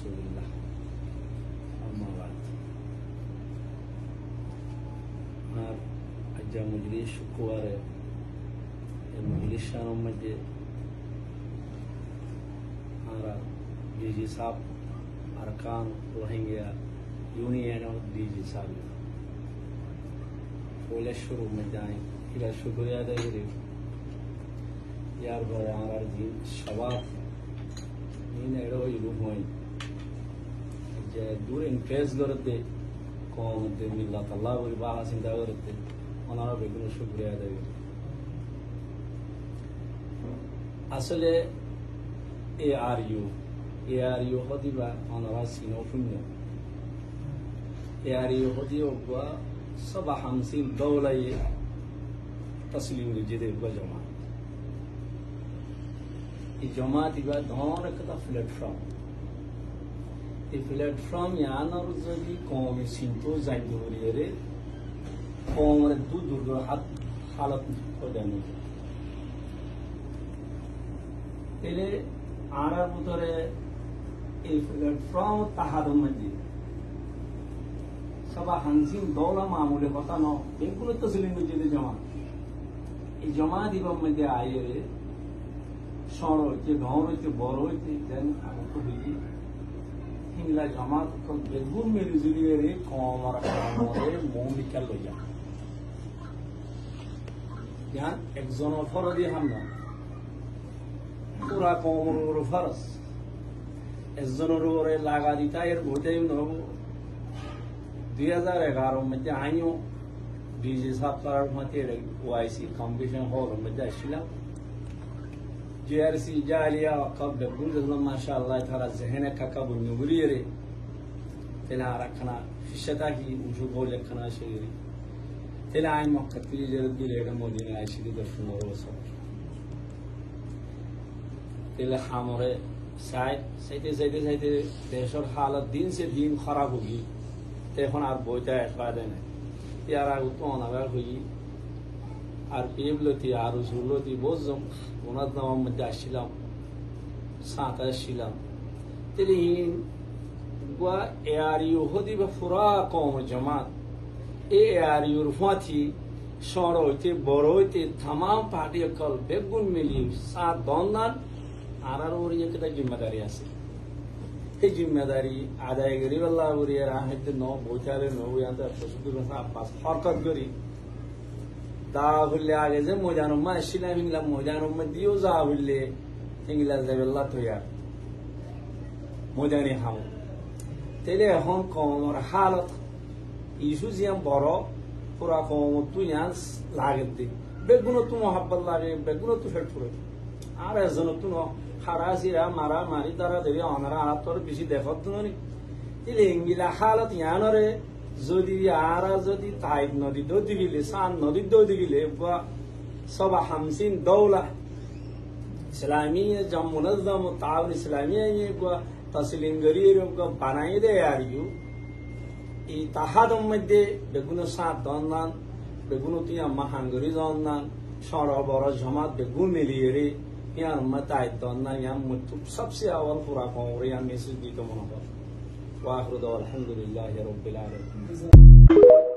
রসুলিল্লাহ আম্মা বাদ। আর আজ মজলিস শুক্রবারে এই মজলিসের মধ্যে আমরা ডিজি সাহেব আরকান রোহিঙ্গা ইউনিয়ন ডিজি সাহেব পয়লা শুরু মধ্যে আই এটা শুক্রিয়া আদায় করি। ইয়ার পরে আমার সবার এড়ো রূপ হয় যে দূর ইন্টারেস্ট করতে কম মিল্লাত আল্লাহ বলি বা চিন্তা করতে ওনারা বেগুন শুক্রিয়া আদায় করি। আসলে ARU হদিবা ওনারা সিনো শূন্য ARU হদি ওগুয়া সবা হামসিন দৌলাই তসলিম রিজিদে ওগুয়া জমা এই জমাত ইবা ধন একটা প্ল্যাটফর্ম এই প্ল্যাটফর্ম ইয়ানোর যদি কমে সিন্টো জানতে হরিয়ে কমের দূর হালত প্রদান তাহলে আর ভিতরে এই প্ল্যাটফর্ম তাহাদের মধ্যে সবা হানসিন দৌলা মামুলে কথা ন এগুলো তো ছিলেন যদি জমা এই জমা দিবার মধ্যে আয়ে সর হইতে ঘর হইতে বড় হইতে দেন আগত হইতে হিংলা জমা বেগুন মেরে জুড়িয়ে রে কম আর মৌলিকা লইয়া জ্ঞান একজন অফর দিয়ে হামলা পুরা কমর ফরস একজনের উপরে লাগা দিতা এর ভোটে 2011 মধ্যে আইও ডিজি সাহেব করার মধ্যে ওআইসি কম্পিটিশন হল মধ্যে আসছিলাম জিআরসি জালিয়া কব বেগুন মাশাআল্লাহ তারা জেহেনে কাকা বুনিগুরিয়ে রে তেলা রাখনা ফিশতা কি উজু বলে খানা শেরি তেলা আই মক্কাতি জরদিলে মদিনা আইসি দর্শন বছর তেলে হামরে চাইতে দেশের হালত দিন সে দিন খারাপ হই এখন আর বইটা একবারে নাই ইয়ার আগে তো অনাগার হই আর পেবলতি আর ঝুলতি বুঝলাম ওনার নামের মধ্যে আসছিলাম সাঁত আসছিলাম তেলে গুয়া ARU হদি বা ফুরা কম জমাত ARUর ফাঁথি সর হইতে বড় হইতে তামাম পার্টি কল বেগুন মিলি সাত দন্দান আর ওর একটা জিম্মেদারি আছে এই জিম্মেদারি আদায় করি আল্লাহ বলিয়ে রাহিতে ন বৈঠারে হরকত করি তা বললে আগে যে ময়দানুম্মা আসছিলাম হিংলাম ময়দানুম্মা দিয়েও যা বললে হিংলা যাবেল্লা তৈয়ার ময়দানি হাম তাইলে এখন কমর হালত ইস্যু জিয়াম বড় পুরা কম তুই লাগে বেগুনো তো মহাব্বত লাগে বেগুনো তো ফেট ফুরে আর এজন তো হারাসিরা মারা মারি তারা দেবে অনারা আত্মর বেশি দেখত নি দিলে ইংলা হালত ইয়ানরে যদি আর যদি তাইদ নদী দৌদি গেলে সান নদী দৌদি গেলে সবা হামসিন দৌলা ইসলামিয়া জম মুনজ্জম তাউন ইসলামিয়া তসলিম গরিয়ে বানাই দেয় আর এই তাহাদের মধ্যে বেগুনো সাত দন্দান বেগুনো তুই মাহাঙ্গরি দন্দান সর বড় জমাত বেগুন মিলিয়ে রে ইয়ার মতাই দন্দান ইয়ার মৃত্যু সবচেয়ে আওয়াল পুরা কমরে ইয়ার মেসেজ দিতে মনে হয় ওয়া আখিরু দাওয়া আলহামদুলিল্লাহি রাব্বিল আলামিন।